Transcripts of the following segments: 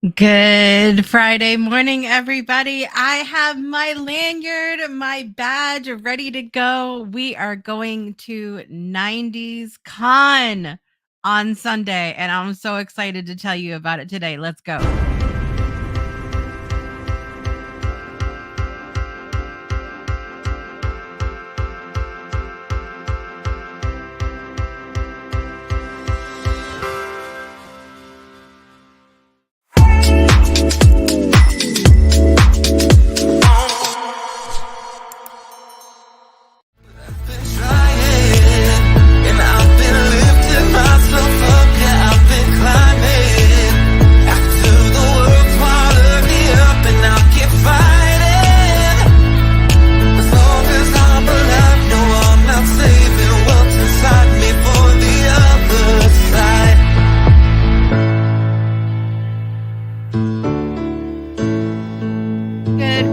Good Friday morning, everybody. I have my lanyard, my badge ready to go. We are going to 90's Con on Sunday, and I'm so excited to tell you about it today. Let's go.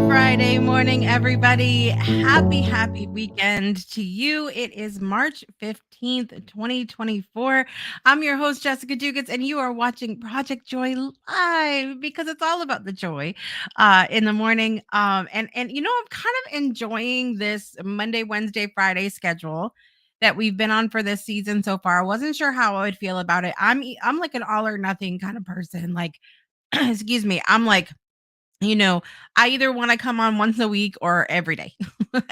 Friday morning, everybody. Happy weekend to you. It is March 15th, 2024. I'm your host, Jessica Dugas, and you are watching Project Joy live because it's all about the joy in the morning. And I'm kind of enjoying this Monday, Wednesday, Friday schedule that we've been on for this season so far. I wasn't sure how I would feel about it. I'm like an all or nothing kind of person. Like, excuse me, I'm like, I either want to come on once a week or every day,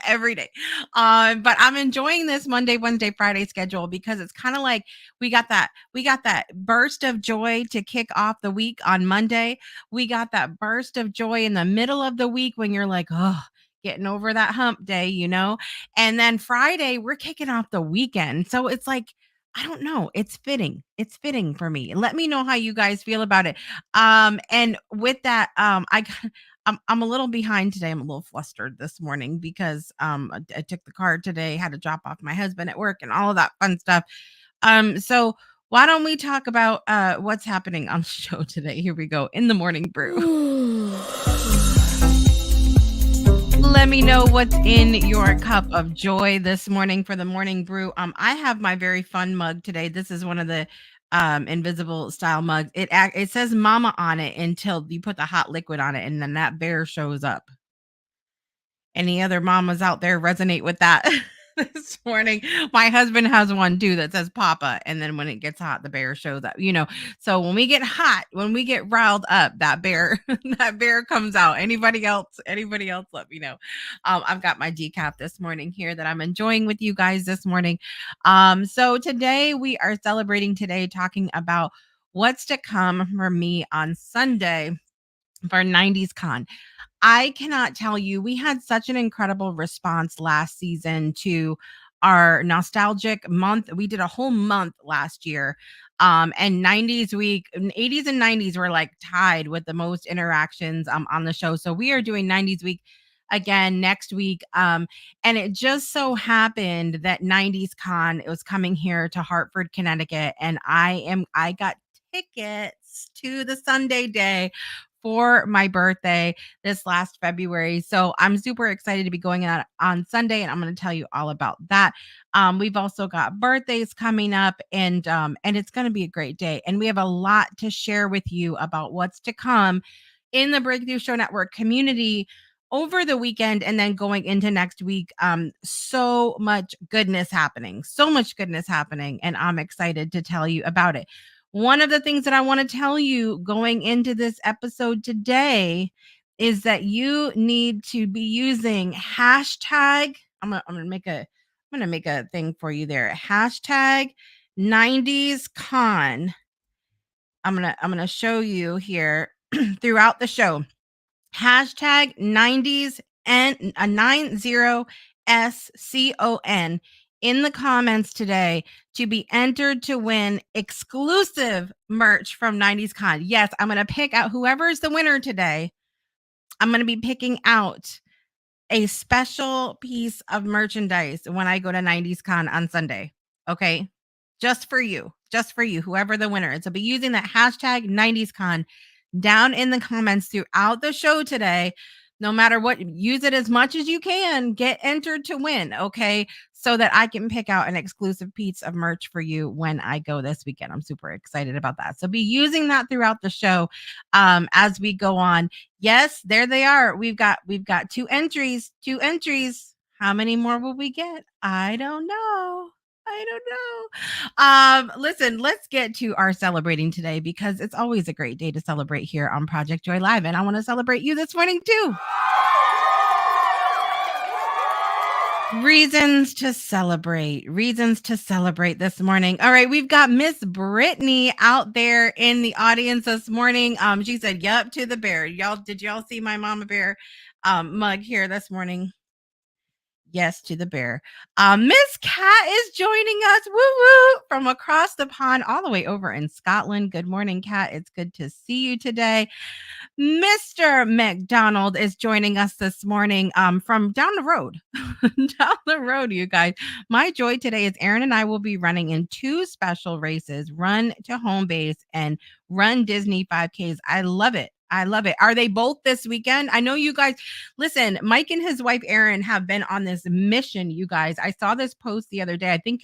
every day. But I'm enjoying this Monday, Wednesday, Friday schedule because it's kind of like we got that burst of joy to kick off the week on Monday. We got that burst of joy in the middle of the week when you're like, oh, getting over that hump day. And then Friday, we're kicking off the weekend. So it's like, I don't know. It's fitting. It's fitting for me. Let me know how you guys feel about it. And with that, I'm a little behind today. I'm a little flustered this morning because I took the car today, had to drop off my husband at work and all of that fun stuff. So why don't we talk about what's happening on the show today? Here we go in the morning brew. Let me know what's in your cup of joy this morning for the morning brew. I have my very fun mug today. This is one of the invisible style mugs. It says mama on it until you put the hot liquid on it and then that bear shows up. Any other mamas out there resonate with that this morning? My husband has one too that says Papa, and then when it gets hot, the bear shows up. So when we get hot, when we get riled up, that bear, that bear comes out. Anybody else? Anybody else? Let me know. I've got my decaf this morning here that I'm enjoying with you guys this morning. So today we are celebrating today, talking about what's to come for me on Sunday for 90's Con. I cannot tell you, we had such an incredible response last season to our nostalgic month. We did a whole month last year. And 90's week, 80's and 90's were like tied with the most interactions on the show. So we are doing 90's week again next week. And it just so happened that 90's Con, it was coming here to Hartford, Connecticut. And I got tickets to the Sunday day for my birthday this last February. So I'm super excited to be going out on Sunday, and I'm going to tell you all about that. We've also got birthdays coming up, and it's going to be a great day. And we have a lot to share with you about what's to come in the Breakthrough Show Network community over the weekend and then going into next week. So much goodness happening, and I'm excited to tell you about it. One of the things that I want to tell you going into this episode today is that you need to be using hashtag. I'm gonna make a thing for you there. Hashtag 90's Con. I'm gonna show you here throughout the show. Hashtag 90's and a 90SCON in the comments today to be entered to win exclusive merch from 90's Con. Yes, I'm going to pick out whoever is the winner today. I'm going to be picking out a special piece of merchandise when I go to 90's Con on Sunday. Okay. Just for you, whoever the winner is. So be using that hashtag 90's Con down in the comments throughout the show today No matter what, use it as much as you can. Get entered to win, okay? So that I can pick out an exclusive piece of merch for you when I go this weekend. I'm super excited about that. So be using that throughout the show as we go on. Yes, there they are. We've got two entries, two entries. How many more will we get? I don't know. I don't know. Listen, let's get to our celebrating today because it's always a great day to celebrate here on Project Joy Live. And I want to celebrate you this morning too. Reasons to celebrate this morning. All right, we've got Miss Brittany out there in the audience this morning. She said, "Yup to the bear." Did y'all see my mama bear mug here this morning? Yes to the bear. Miss Cat is joining us, woo woo, from across the pond, all the way over in Scotland. Good morning, Cat. It's good to see you today. Mr. McDonald is joining us this morning from down the road. Down the road, you guys. My joy today is Aaron and I will be running in two special races, Run to Home Base and Run Disney 5Ks. I love it. I love it. Are they both this weekend? I know you guys, listen, Mike and his wife Erin have been on this mission, you guys. I saw this post the other day. I think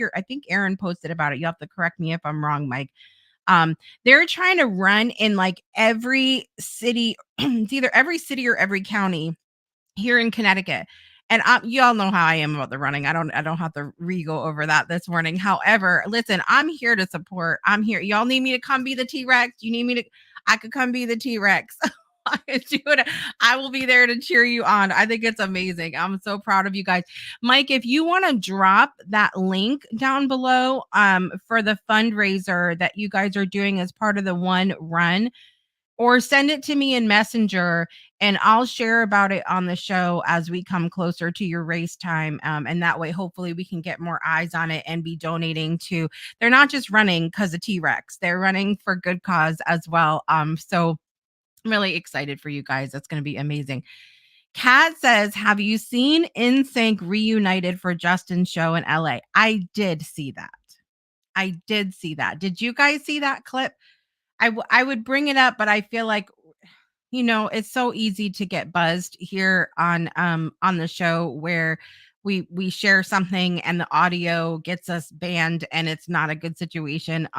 Erin posted about it. You have to correct me if I'm wrong, Mike. They're trying to run in like every city, it's either every city or every county here in Connecticut. And y'all know how I am about the running. I don't have to re-go over that this morning. However, listen, I'm here to support. I'm here. Y'all need me to come be the T-Rex. You need me to, I could come be the T-Rex. I could do it. I will be there to cheer you on. I think it's amazing. I'm so proud of you guys. Mike, if you want to drop that link down below for the fundraiser that you guys are doing as part of the One Run, or send it to me in Messenger and I'll share about it on the show as we come closer to your race time. And that way, hopefully, we can get more eyes on it and be donating to. They're not just running because of T-Rex; they're running for good cause as well. So I'm really excited for you guys. That's going to be amazing. Kat says, "Have you seen NSYNC reunited for Justin's show in LA?" I did see that. I did see that. Did you guys see that clip? I would bring it up, but I feel like it's so easy to get buzzed here on the show where we share something and the audio gets us banned and it's not a good situation.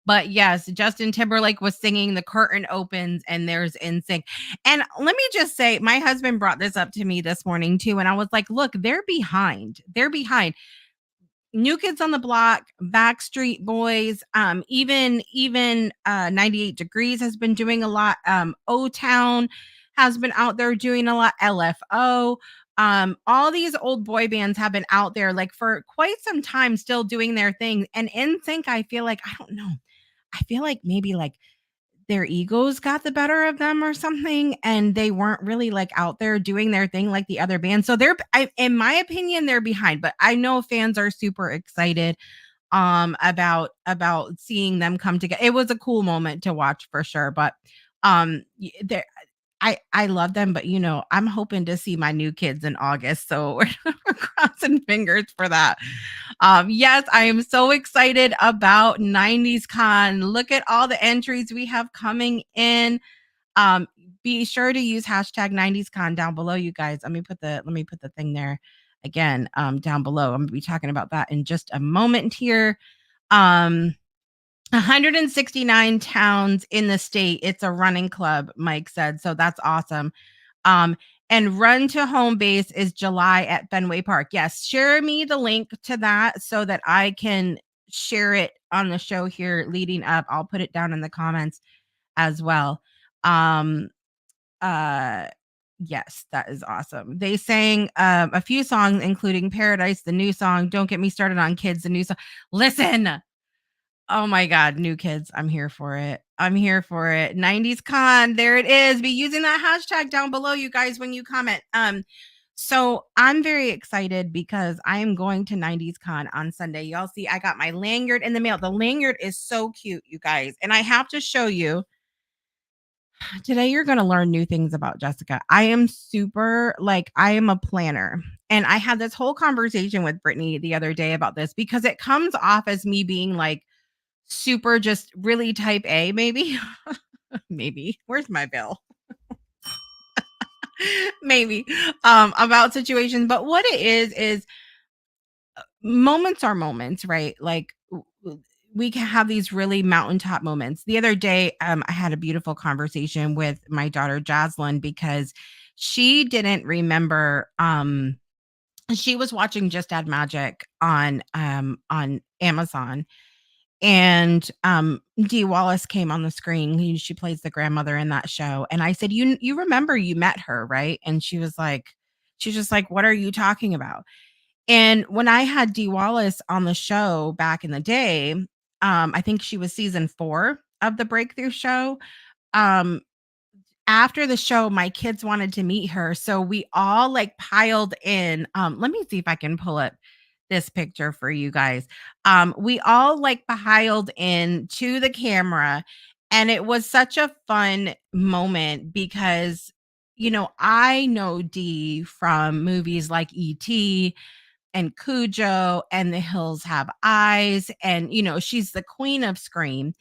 But yes, Justin Timberlake was singing The Curtain Opens and there's NSYNC. And let me just say, my husband brought this up to me this morning too. And I was like, look, they're behind. They're behind. New Kids on the Block, Backstreet Boys, even 98 Degrees has been doing a lot. O Town has been out there doing a lot. LFO. All these old boy bands have been out there like for quite some time still doing their thing. And NSYNC, I feel like, I don't know. I feel like maybe like their egos got the better of them or something and they weren't really like out there doing their thing like the other bands. So in my opinion, they're behind, but I know fans are super excited about seeing them come together. It was a cool moment to watch for sure, but there I love them, but I'm hoping to see my new kids in August. So we're crossing fingers for that. Yes, I am so excited about 90's Con. Look at all the entries we have coming in. Be sure to use hashtag 90's Con down below, you guys. Let me put the thing there again down below. I'm gonna be talking about that in just a moment here. 169 towns in the state. It's a running club, Mike said. So that's awesome. And Run to Home Base is July at Fenway Park. Yes, share me the link to that so that I can share it on the show here leading up. I'll put it down in the comments as well. Yes, that is awesome. They sang a few songs, including Paradise, the new song. Don't get me started on Kids, the new song. Listen. Oh my God, New Kids. I'm here for it. I'm here for it. 90's Con. There it is. Be using that hashtag down below, you guys, when you comment. So I'm very excited because I am going to 90's Con on Sunday. Y'all see, I got my lanyard in the mail. The lanyard is so cute, you guys. And I have to show you. Today, you're going to learn new things about Jessica. I am I am a planner. And I had this whole conversation with Brittany the other day about this because it comes off as me being like, super just really type A, maybe. Maybe. Where's my bill? maybe about situations. But what it is moments are moments, right? Like we can have these really mountaintop moments. The other day, I had a beautiful conversation with my daughter Jaslyn because she didn't remember. She was watching Just Add Magic on Amazon, and Dee Wallace came on the screen. She plays the grandmother in that show, and I said, "You remember you met her, right?" And she's just like, "What are you talking about?" And when I had Dee Wallace on the show back in the day, I think she was season 4 of the Breakthrough show. Um, After the show, my kids wanted to meet her, so we all, like, piled in. Let me see if I can pull up this picture for you guys. We all, like, piled in to the camera, and it was such a fun moment because, I know Dee from movies like E.T. and Cujo and The Hills Have Eyes, and, she's the queen of scream.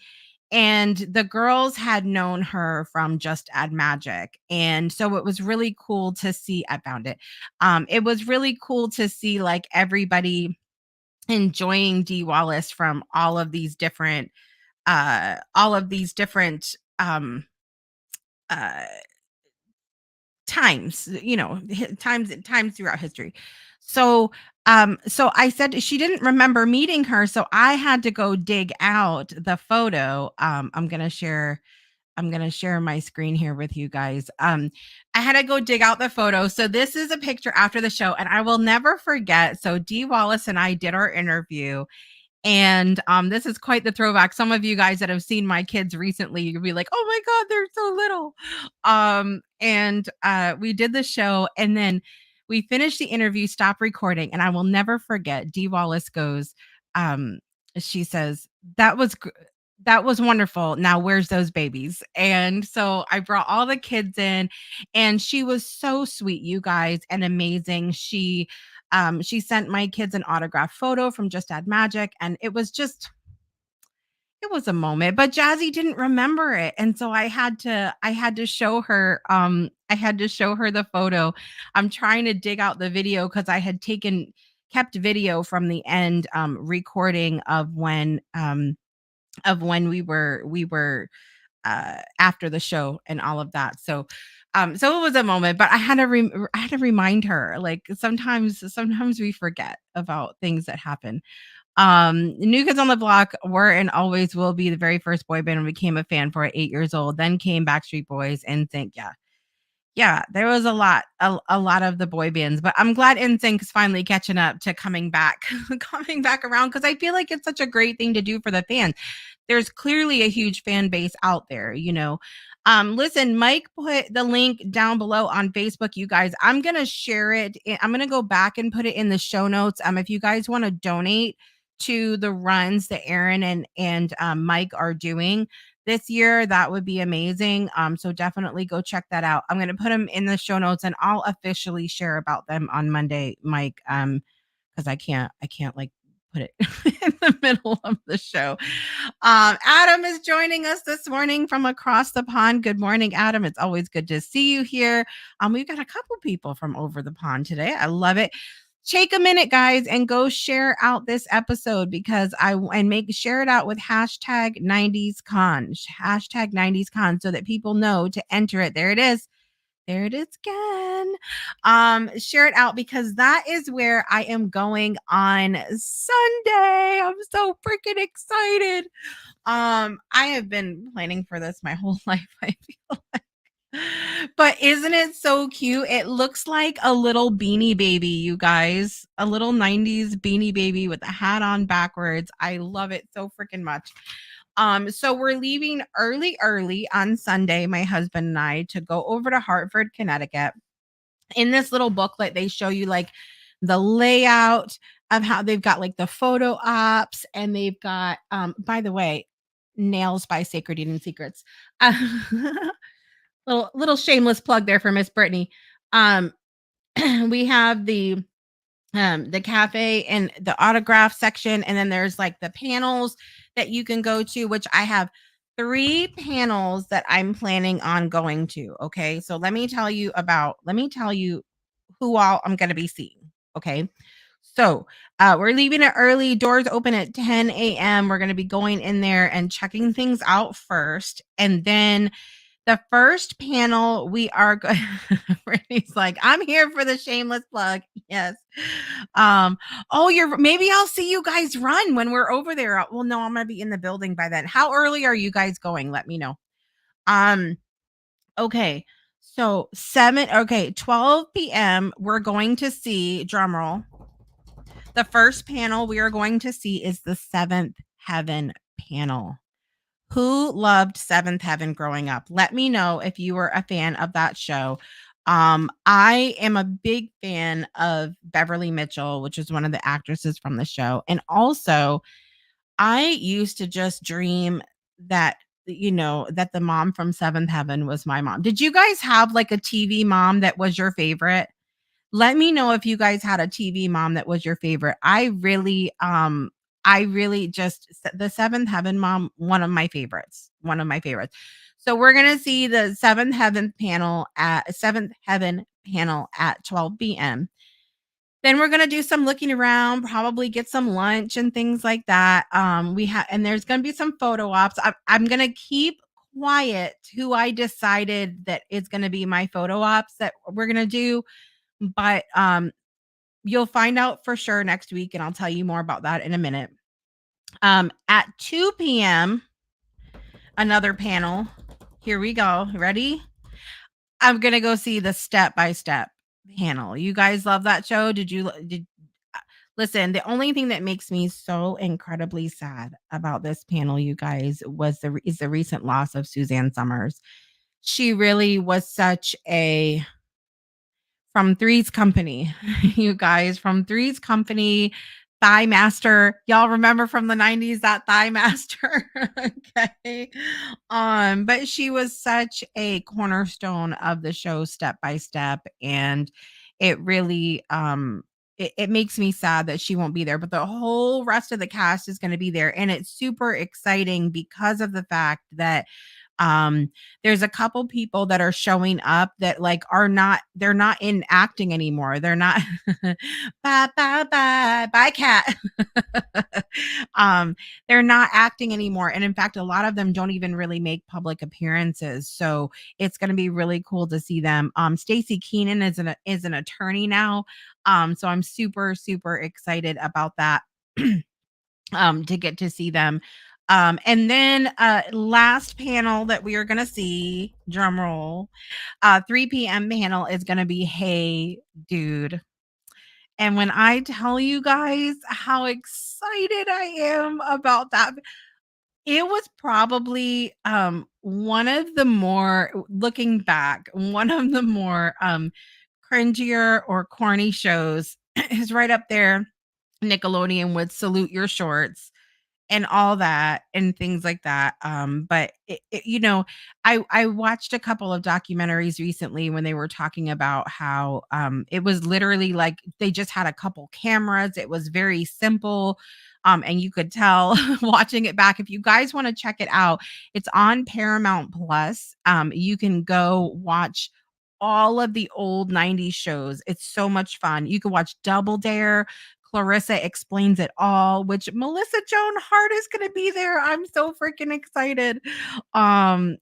And the girls had known her from Just Add Magic, and so it was really cool to see. I found it. It was really cool to see, like, everybody enjoying Dee Wallace from all of these different uh times, times throughout history. So I said she didn't remember meeting her, so I had to go dig out the photo. I'm gonna share my screen here with you guys. I had to go dig out the photo. So this is a picture after the show, and I will never forget. So Dee Wallace and I did our interview, and this is quite the throwback. Some of you guys that have seen my kids recently, you'll be like, "Oh my god, they're so little." And we did the show, and then we finished the interview, stopped recording, and I will never forget. Dee Wallace goes, um, she says, that was wonderful. Now where's those babies?" And so I brought all the kids in, and she was so sweet, you guys, and amazing. She sent my kids an autographed photo from Just Add Magic, and it was a moment, but Jazzy didn't remember it. And so I had to show her the photo. I'm trying to dig out the video because I had kept video from the end recording of when we were after the show and all of that. So it was a moment, but I had to remind her, like, sometimes we forget about things that happen. New Kids on the Block were and always will be the very first boy band I became a fan for at 8 years old. Then came Backstreet Boys and Think, yeah. Yeah, there was a lot of the boy bands, but I'm glad NSYNC's finally catching up to coming back coming back around because I feel like it's such a great thing to do for the fans. There's clearly a huge fan base out there. Listen, Mike put the link down below on Facebook, you guys. I'm gonna share it. I'm gonna go back and put it in the show notes. If you guys want to donate to the runs that Aaron and Mike are doing this year, that would be amazing. So definitely go check that out. I'm gonna put them in the show notes, and I'll officially share about them on Monday, Mike. Because I can't like put it in the middle of the show. Adam is joining us this morning from across the pond. Good morning, Adam. It's always good to see you here. We've got a couple people from over the pond today. I love it. Take a minute, guys, and go share out this episode because share it out with hashtag 90s con, hashtag 90s con, so that people know to enter it. There it is. There it is again. Share it out because that is where I am going on Sunday. I'm so freaking excited. I have been planning for this my whole life, I feel like. But isn't it so cute? It looks like a little beanie baby, you guys. A little 90s beanie baby with a hat on backwards. I love it so freaking much. So we're leaving early on Sunday, my husband and I, to go over to Hartford, Connecticut. In this little booklet, they show you like the layout of how they've got like the photo ops, and they've got by the way, nails by Sacred Eating Secrets. Little shameless plug there for Miss Brittany. Um, we have the cafe and the autograph section, and then there's like the panels that you can go to, which I have 3 panels that I'm planning on going to, okay? So let me tell you who all I'm gonna be seeing, okay? So, we're leaving it early, doors open at 10 AM, we're gonna be going in there and checking things out first, and then the first panel we are go Brittany's like, "I'm here for the shameless plug." Yes. Um, "Oh, you're maybe I'll see you guys run when we're over there." Well, no, I'm gonna be in the building by then. How early are you guys going? Let me know. Um, okay. So 12 PM, we're going to see, drum roll, the first panel we are going to see is the Seventh Heaven panel. Who loved Seventh Heaven growing up? Let me know if you were a fan of that show. I am a big fan of Beverly Mitchell, which is one of the actresses from the show. And also, I used to just dream that, that the mom from Seventh Heaven was my mom. Did you guys have like a TV mom that was your favorite? Let me know if you guys had a TV mom that was your favorite. I really just the Seventh Heaven mom, one of my favorites. One of my favorites. So we're gonna see the Seventh Heaven panel at 12 p.m. Then we're gonna do some looking around, probably get some lunch and things like that. And there's gonna be some photo ops. I'm gonna keep quiet who I decided that is gonna be my photo ops that we're gonna do, but you'll find out for sure next week, and I'll tell you more about that in a minute. At 2 p.m., another panel. Here we go. Ready? I'm gonna go see the Step by Step panel. You guys love that show? Did listen? The only thing that makes me so incredibly sad about this panel, you guys, is the recent loss of Suzanne Summers. She really was such a from Three's Company, you guys, from Three's Company, Thigh Master. Y'all remember from the 90s that Thigh Master? Okay. But she was such a cornerstone of the show Step by Step, and it really it makes me sad that she won't be there, but the whole rest of the cast is going to be there, and it's super exciting because of the fact that um there's a couple people that are showing up that like they're not in acting anymore. They're not bye bye bye bye cat. um they're not acting anymore, and in fact a lot of them don't even really make public appearances, so it's going to be really cool to see them. Stacey Keenan is an attorney now, so I'm super super excited about that. To get to see them. And then last panel that we are going to see, drum roll, 3 p.m. panel is going to be Hey Dude. And when I tell you guys how excited I am about that, it was probably one of the more, looking back, one of the more cringier or corny shows is right up there. Nickelodeon would Salute Your Shorts and all that and things like that. But I watched a couple of documentaries recently when they were talking about how it was literally like they just had a couple cameras. It was very simple. And you could tell watching it back. If you guys want to check it out, it's on Paramount Plus. You can go watch all of the old 90s shows. It's so much fun. You can watch Double Dare, Clarissa Explains It All, which Melissa Joan Hart is going to be there. I'm so freaking excited. And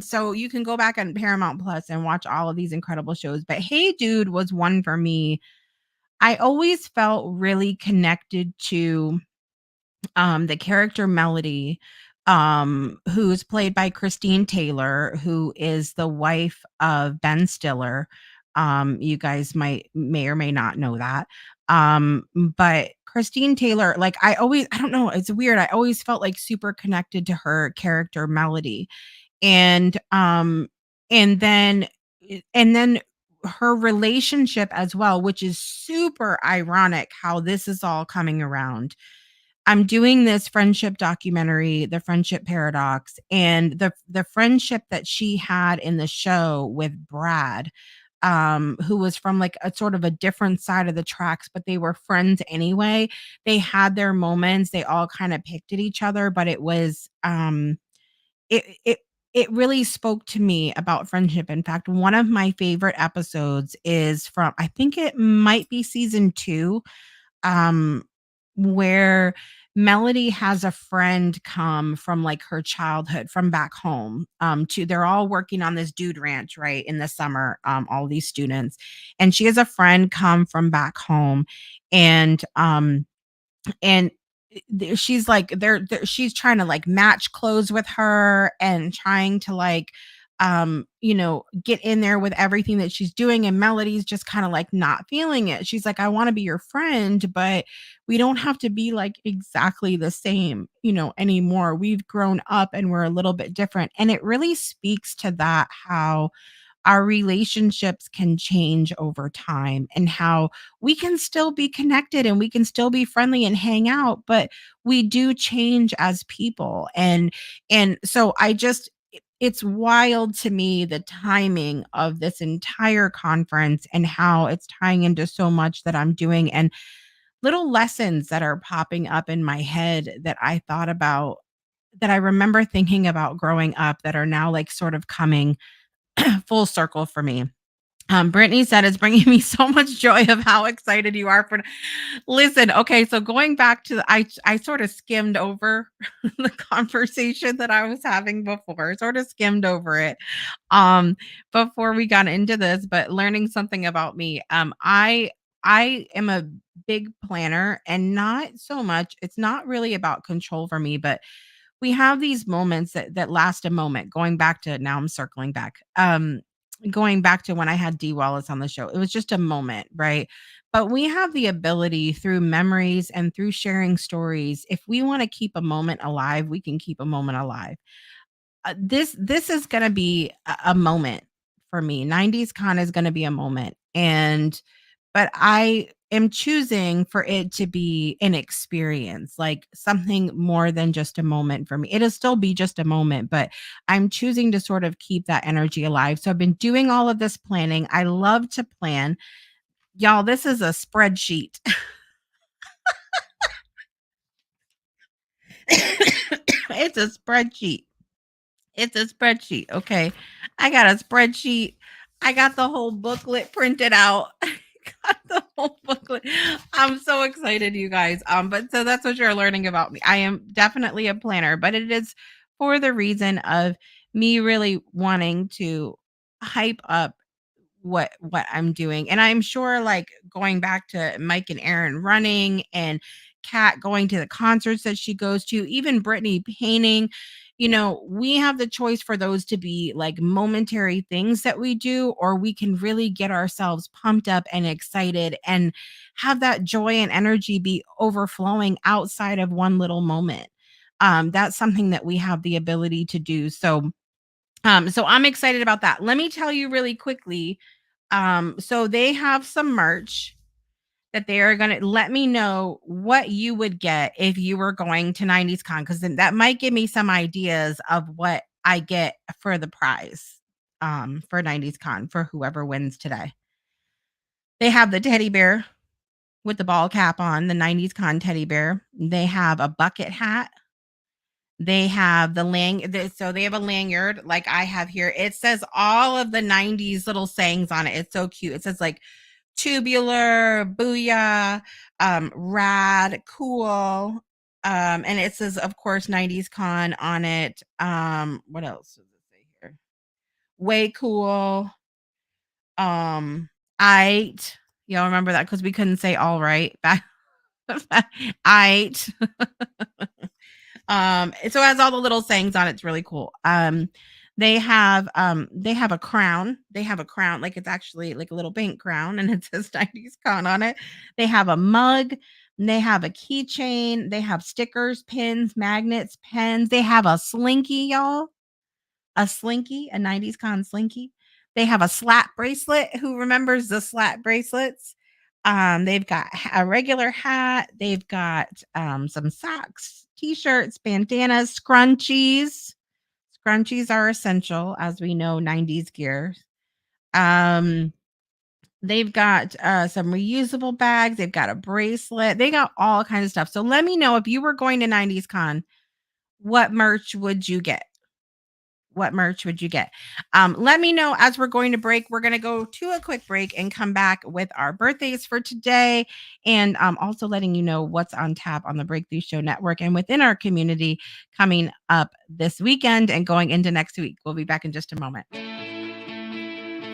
so you can go back on Paramount Plus and watch all of these incredible shows. But Hey Dude was one for me. I always felt really connected to the character Melody, who's played by Christine Taylor, who is the wife of Ben Stiller. You guys may or may not know that. But Christine Taylor, like I don't know, it's weird. I always felt like super connected to her character Melody. And and then and then her relationship as well, which is super ironic how this is all coming around. I'm doing this friendship documentary, The Friendship Paradox, and the friendship that she had in the show with Brad. who was from like a sort of a different side of the tracks, but they were friends anyway. They had their moments. They all kind of picked at each other, but it it it really spoke to me about friendship. In fact, one of my favorite episodes is from, I think it might be season 2, um, where Melody has a friend come from, like, her childhood from back home, to they're all working on this dude ranch, right, in the summer, all these students, and she has a friend come from back home, and, and she's like she's trying to like match clothes with her and trying to like get in there with everything that she's doing, and Melody's just kind of like not feeling it. She's like, I want to be your friend, but we don't have to be like exactly the same, anymore. We've grown up and we're a little bit different. And it really speaks to that, how our relationships can change over time and how we can still be connected and we can still be friendly and hang out, but we do change as people. And so it's wild to me, the timing of this entire conference and how it's tying into so much that I'm doing, and little lessons that are popping up in my head that I thought about, that I remember thinking about growing up, that are now like sort of coming full circle for me. Brittany said it's bringing me so much joy of how excited you are for. Listen, okay, so going back to I sort of skimmed over the conversation that I was having before, sort of skimmed over it um before we got into this, but learning something about me. I am a big planner, and not so much, it's not really about control for me, but we have these moments that last a moment. Going back to, now I'm circling back. Going back to when I had Dee Wallace on the show. It was just a moment, right? But we have the ability through memories and through sharing stories. If we want to keep a moment alive, we can keep a moment alive. This is going to be a moment for me. 90s Con is going to be a moment. And but I am choosing for it to be an experience, like something more than just a moment for me. It'll still be just a moment, but I'm choosing to sort of keep that energy alive. So I've been doing all of this planning. I love to plan. Y'all, this is a spreadsheet. It's a spreadsheet. It's a spreadsheet, okay? I got a spreadsheet. I got the whole booklet printed out. Got the whole booklet. I'm so excited, you guys. But so that's what you're learning about me. I am definitely a planner, but it is for the reason of me really wanting to hype up what I'm doing. And I'm sure, like, going back to Mike and Aaron running, and Kat going to the concerts that she goes to, even Brittany painting, we have the choice for those to be like momentary things that we do, or we can really get ourselves pumped up and excited and have that joy and energy be overflowing outside of one little moment. That's something that we have the ability to do. So I'm excited about that. Let me tell you really quickly. So they have some merch that they are gonna let me know what you would get if you were going to 90s Con, because then that might give me some ideas of what I get for the prize for 90s Con for whoever wins today. They have the teddy bear with the ball cap on, the 90s Con teddy bear. They have a bucket hat. They have so they have a lanyard like I have here. It says all of the 90s little sayings on it. It's so cute. It says like tubular, booyah, rad, cool. And it says, of course, 90s Con on it. What else does it say here? Way cool. Aight. Y'all remember that because we couldn't say all right back. Aight. So it has all the little sayings on it. It's really cool. They have a crown. They have a crown, like it's actually like a little bank crown, and it says 90s Con on it. They have a mug. They have a keychain. They have stickers, pins, magnets, pens. They have a slinky, y'all. A slinky, a 90s Con slinky. They have a slat bracelet. Who remembers the slat bracelets? They've got a regular hat. They've got some socks, t-shirts, bandanas, scrunchies. Scrunchies are essential, as we know, 90s gear. Um, They've got some reusable bags. They've got a bracelet. They got all kinds of stuff. So let me know if you were going to 90s Con, what merch would you get? What merch would you get? Let me know as we're going to break. We're going to go to a quick break and come back with our birthdays for today. And also letting you know what's on tap on the Breakthrough Show Network and within our community coming up this weekend and going into next week. We'll be back in just a moment.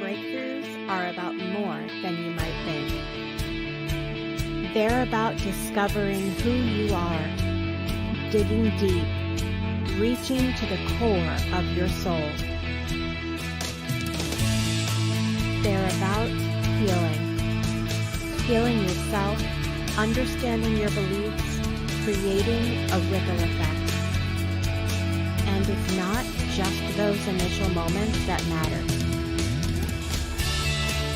Breakthroughs are about more than you might think. They're about discovering who you are, digging deep, reaching to the core of your soul. They're about healing yourself, understanding your beliefs, creating a ripple effect. And it's not just those initial moments that matter.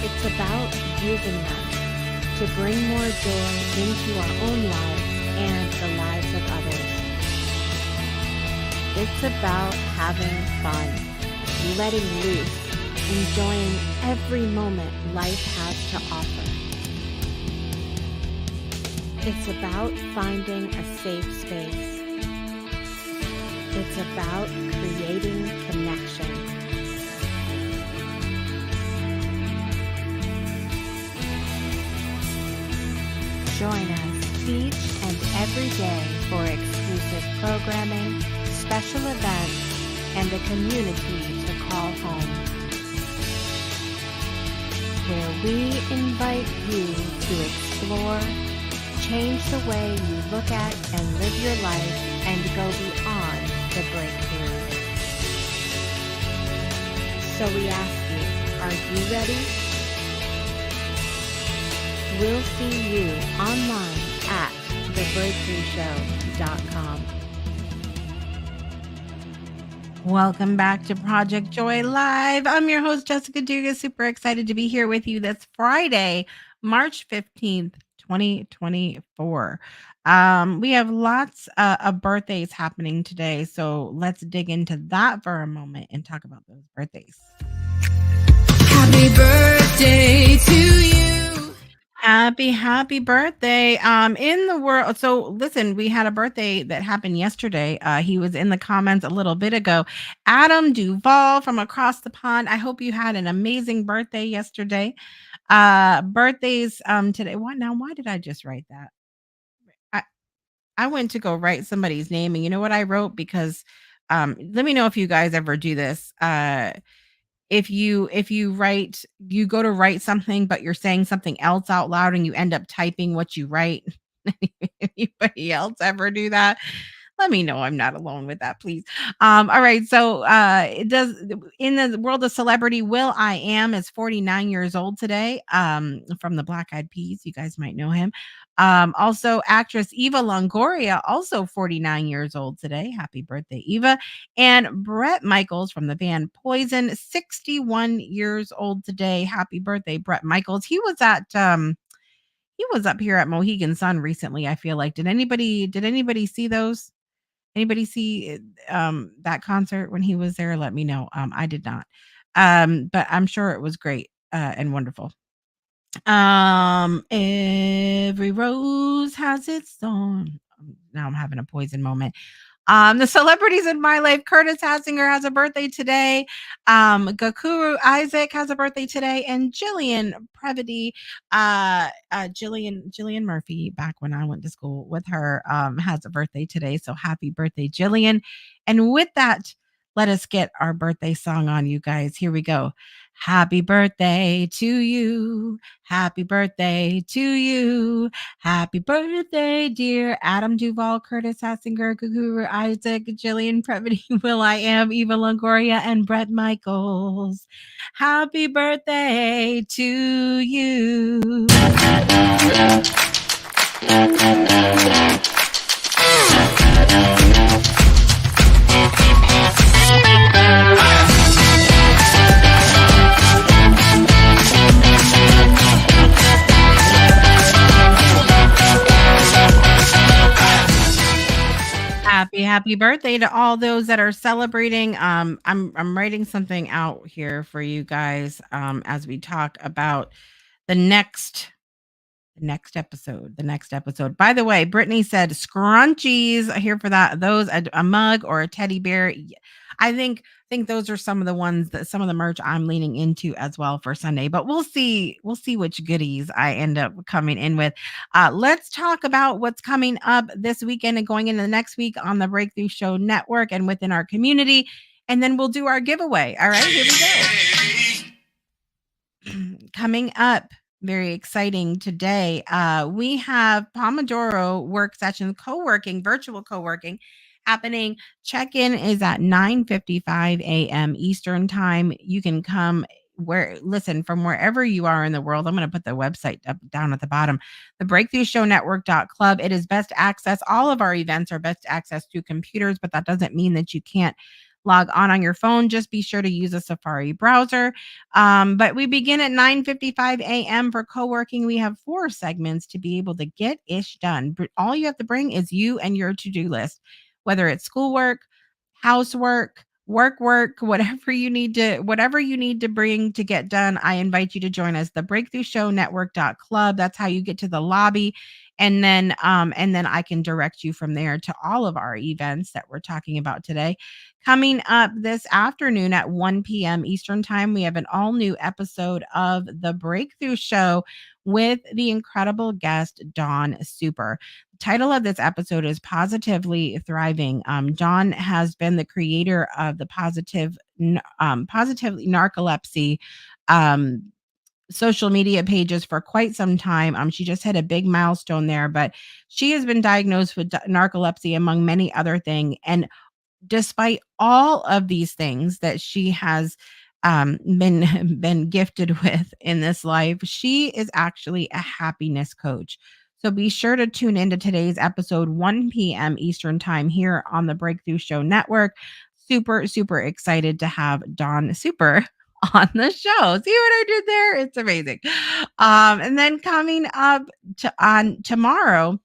It's about using them to bring more joy into our own lives and the lives of others. It's about having fun, letting loose, enjoying every moment life has to offer. It's about finding a safe space. It's about creating connection. Join us each and every day for exclusive programming, special events, and a community to call home, where we invite you to explore, change the way you look at and live your life, and go beyond the breakthrough. So we ask you, are you ready? We'll see you online at thebreakthroughshow.com. Welcome back to Project Joy Live. I'm your host, Jessica Dugas. Super excited to be here with you. That's Friday, March 15th, 2024. We have lots of birthdays happening today. So let's dig into that for a moment and talk about those birthdays. Happy birthday to you. Happy birthday. In the world. So listen, we had a birthday that happened yesterday. He was in the comments a little bit ago. Adam Duvall from across the pond. I hope you had an amazing birthday yesterday. Birthdays today. What now? Why did I just write that? I went to go write somebody's name, and you know what I wrote? Because let me know if you guys ever do this. If you write, you go to write something but you're saying something else out loud and you end up typing what you write. Anybody else ever do that? Let me know I'm not alone with that, please. All right. So it does in the world of celebrity, Will I Am is 49 years old today. From the Black Eyed Peas. You guys might know him. Also actress Eva Longoria, also 49 years old today. Happy birthday, Eva. And Brett Michaels from the band Poison, 61 years old today. Happy birthday, Brett Michaels. He was up here at Mohegan Sun recently, I feel like. Did anybody see those? Anybody see that concert when he was there? Let me know. I did not. But I'm sure it was great and wonderful. Every rose has its thorn. Now I'm having a Poison moment. The celebrities in my life, Curtis Hassinger has a birthday today. Gakuru Isaac has a birthday today, and Jillian Previty, Jillian Murphy, back when I went to school with her, has a birthday today. So happy birthday, Jillian! And with that, let us get our birthday song on, you guys. Here we go. Happy birthday to you. Happy birthday to you. Happy birthday, dear Adam Duvall, Curtis Hassinger, Guguru Isaac, Jillian Previty, Will I Am, Eva Longoria, and Brett Michaels. Happy birthday to you. Happy birthday to all those that are celebrating. I'm writing something out here for you guys as we talk about the next episode. By the way, Brittany said scrunchies here for that. Those a mug or a teddy bear. I think those are some of the ones that some of the merch I'm leaning into as well for Sunday. But we'll see which goodies I end up coming in with. Let's talk about what's coming up this weekend and going into the next week on the Breakthrough Show Network and within our community. And then we'll do our giveaway. All right, here we go. Coming up, very exciting today. We have Pomodoro work session co-working, virtual co-working happening. Check-in is at 9:55 a.m. Eastern time. You can come from wherever you are in the world. I'm going to put the website up down at the bottom. The Breakthrough Show Network.club. It is best access. All of our events are best access through computers, but that doesn't mean that you can't log on your phone. Just be sure to use a Safari browser. But we begin at 9:55 a.m. for co-working. We have 4 segments to be able to get ish done. But all you have to bring is you and your to-do list, whether it's schoolwork, housework, work, whatever you need to bring to get done. I invite you to join us. The Breakthrough Show Network.club. That's how you get to the lobby. And then I can direct you from there to all of our events that we're talking about today. Coming up this afternoon at 1 p.m. Eastern Time, we have an all new episode of The Breakthrough Show with the incredible guest, Dawn Super. The title of this episode is Positively Thriving. Dawn has been the creator of the Positively Narcolepsy social media pages for quite some time. She just hit a big milestone there, but she has been diagnosed with narcolepsy among many other things. And despite all of these things that she has been gifted with in this life, she is actually a happiness coach. So be sure to tune into today's episode, 1 p.m. Eastern Time here on the Breakthrough Show Network. Super, super excited to have Dawn Super on the show. See what I did there? It's amazing. And then coming up on tomorrow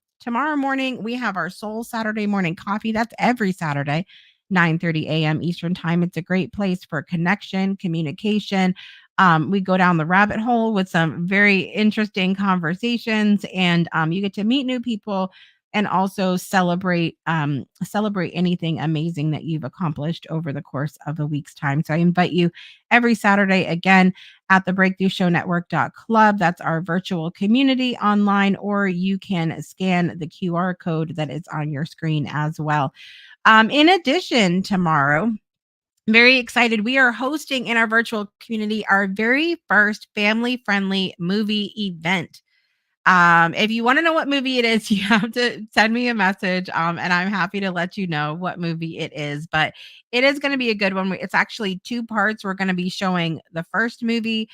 morning, we have our Soul Saturday morning coffee. That's every Saturday, 9:30 a.m. Eastern Time. It's a great place for connection, communication. We go down the rabbit hole with some very interesting conversations, and you get to meet new people and also celebrate anything amazing that you've accomplished over the course of a week's time. So I invite you every Saturday again at the Breakthrough Show Network.club. That's our virtual community online, or you can scan the QR code that is on your screen as well. In addition, tomorrow, very excited. We are hosting in our virtual community our very first family friendly movie event. If you want to know what movie it is, you have to send me a message, and I'm happy to let you know what movie it is. But it is going to be a good one. It's actually 2 parts. We're going to be showing the first movie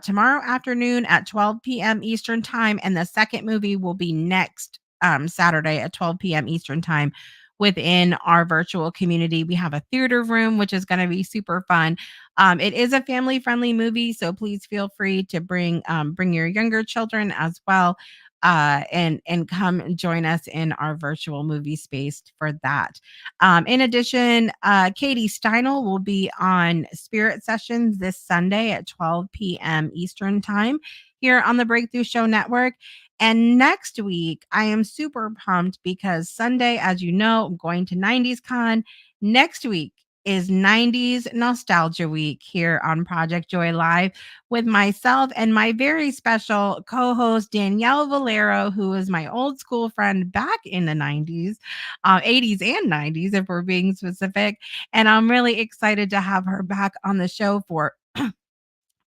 tomorrow afternoon at 12 p.m. Eastern Time, and the second movie will be next Saturday at 12 p.m. Eastern Time within our virtual community. We have a theater room, which is going to be super fun. It is a family friendly movie, so please feel free to bring your younger children as well. And come join us in our virtual movie space for that. In addition, Katie Steinel will be on Spirit Sessions this Sunday at 12 p.m. Eastern Time here on the Breakthrough Show Network. And next week, I am super pumped because Sunday, as you know, I'm going to 90's Con. Next week is 90's Nostalgia Week here on Project Joy Live with myself and my very special co-host, Danielle Valero, who is my old school friend back in the 90's, 80's and 90's, if we're being specific. And I'm really excited to have her back on the show for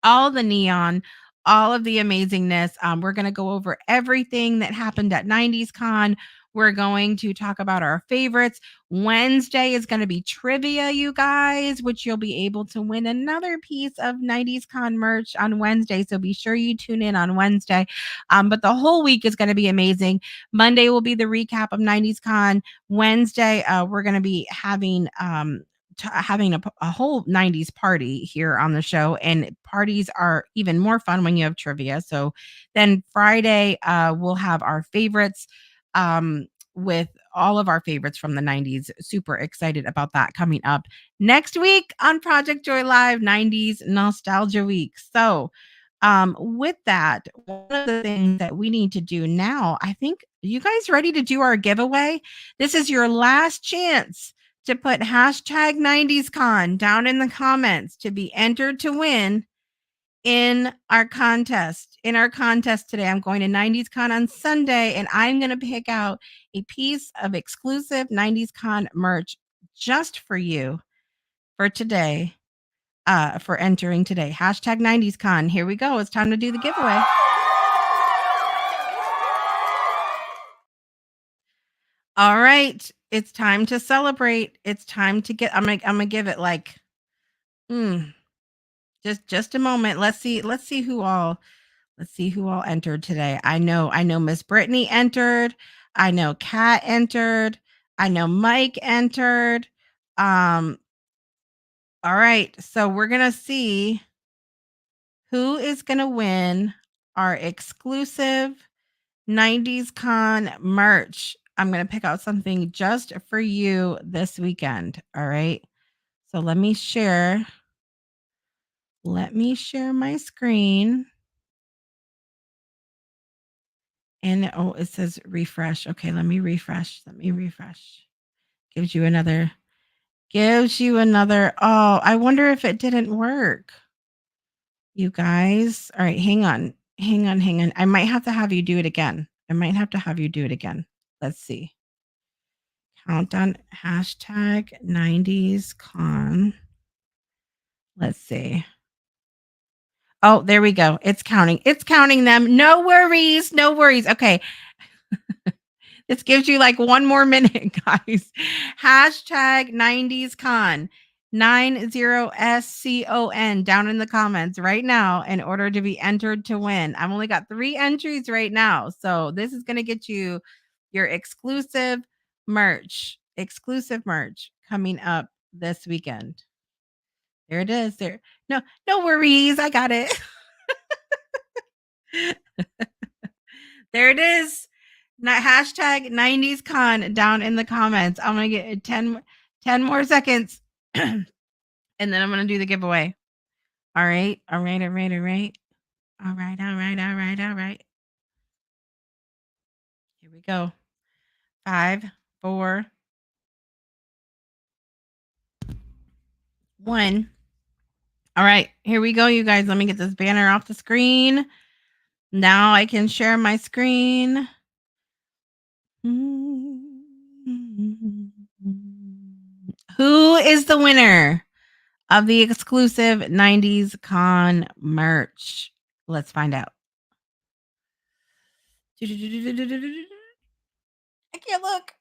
all the neon, all of the amazingness. We're going to go over everything that happened at 90's Con. We're going to talk about our favorites. Wednesday is going to be trivia, you guys, which you'll be able to win another piece of 90's Con merch on Wednesday. So be sure you tune in on Wednesday. But the whole week is going to be amazing. Monday will be the recap of 90's Con. Wednesday, we're going to be having a whole 90's party here on the show, and parties are even more fun when you have trivia. So then Friday, we'll have our favorites with all of our favorites from the 90's. Super excited about that coming up next week on Project Joy Live, 90's Nostalgia Week. So With that, one of the things that we need to do now, I think, you guys ready to do our giveaway? This is your last chance to put hashtag 90s con down in the comments to be entered to win in our contest. In our contest today, I'm going to 90s Con on Sunday, and I'm going to pick out a piece of exclusive 90s Con merch just for you for today, for entering today. Hashtag 90s Con. Here we go. It's time to do the giveaway. All right. It's time to celebrate. It's time to get, I'm gonna give it like just a moment. Let's see who all entered today. I know Miss Brittany entered. I know Kat entered. I know Mike entered. All right. So we're going to see who is going to win our exclusive 90s Con merch. I'm going to pick out something just for you this weekend. All right. So let me share my screen. And it says refresh. Okay, let me refresh. Gives you another. Oh, I wonder if it didn't work. You guys. All right, hang on. I might have to have you do it again. Let's see. Countdown hashtag 90s con. Let's see. Oh, there we go. It's counting them. No worries. Okay. This gives you like one more minute, guys. Hashtag 90s con, 90SCON down in the comments right now in order to be entered to win. I've only got 3 entries right now. So this is going to get you your exclusive merch coming up this weekend. There it is. There. No worries. I got it. There it is. Hashtag 90s con down in the comments. I'm going to get 10 more seconds and then I'm going to do the giveaway. All right. All right. Here we go. 5, 4, 1. All right. Here we go, you guys. Let me get this banner off the screen. Now I can share my screen. Who is the winner of the exclusive 90s Con merch? Let's find out. I can't look.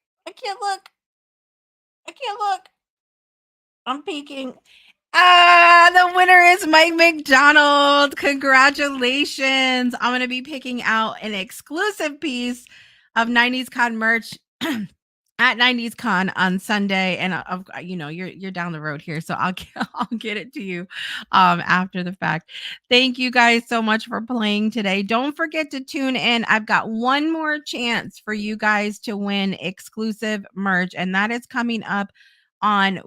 I'm peeking. The winner is Mike McDonald. Congratulations. I'm going to be picking out an exclusive piece of 90s Con merch at 90s Con on Sunday, and you're down the road here, so I'll get it to you after the fact. Thank you guys so much for playing today. Don't forget to tune in. I've got one more chance for you guys to win exclusive merch, and that is coming up on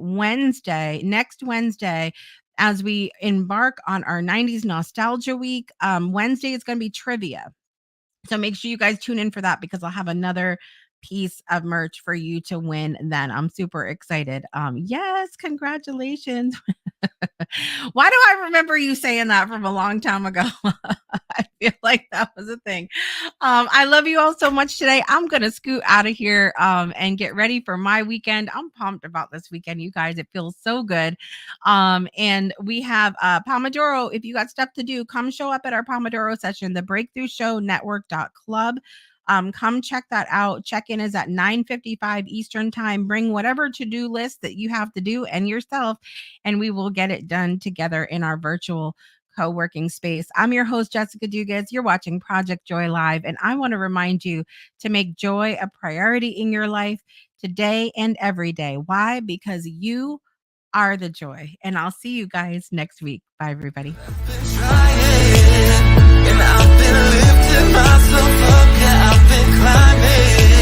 next Wednesday, as we embark on our 90s Nostalgia Week. Wednesday is going to be trivia. So make sure you guys tune in for that, because I'll have another piece of merch for you to win then. I'm super excited. Yes, congratulations. Why do I remember you saying that from a long time ago? I feel like that was a thing. I love you all so much today. I'm going to scoot out of here and get ready for my weekend. I'm pumped about this weekend, you guys. It feels so good. And we have Pomodoro. If you got stuff to do, come show up at our Pomodoro session, the Breakthrough Show Network.club. Come check that out. Check-in is at 9:55 Eastern time. Bring whatever to-do list that you have to do and yourself, and we will get it done together in our virtual co-working space. I'm your host, Jessica Dugas. You're watching Project Joy Live, and I want to remind you to make joy a priority in your life today and every day. Why? Because you are the joy. And I'll see you guys next week. Bye, everybody. I've been climbing.